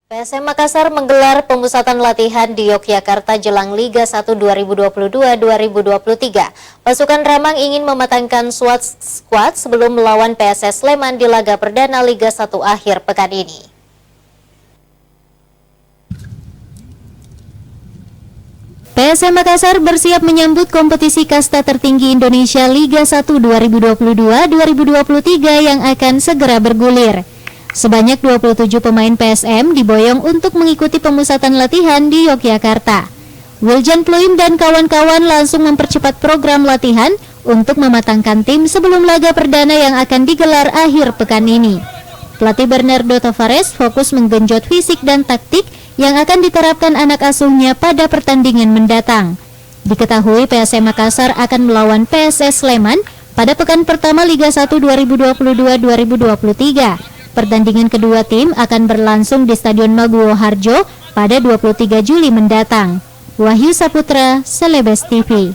PSM Makassar menggelar pemusatan latihan di Yogyakarta jelang Liga 1 2022-2023. Pasukan Ramang ingin mematangkan squad sebelum melawan PSS Sleman di laga perdana Liga 1 akhir pekan ini. PSM Makassar bersiap menyambut kompetisi kasta tertinggi Indonesia Liga 1 2022-2023 yang akan segera bergulir. Sebanyak 27 pemain PSM diboyong untuk mengikuti pemusatan latihan di Yogyakarta. Wiljan Pluim dan kawan-kawan langsung mempercepat program latihan untuk mematangkan tim sebelum laga perdana yang akan digelar akhir pekan ini. Pelatih Bernardo Tavares fokus menggenjot fisik dan taktik yang akan diterapkan anak asuhnya pada pertandingan mendatang. Diketahui PSM Makassar akan melawan PSS Sleman pada pekan pertama Liga 1 2022-2023. Pertandingan kedua tim akan berlangsung di Stadion Maguwo Harjo pada 23 Juli mendatang. Wahyu Saputra, Celebes TV.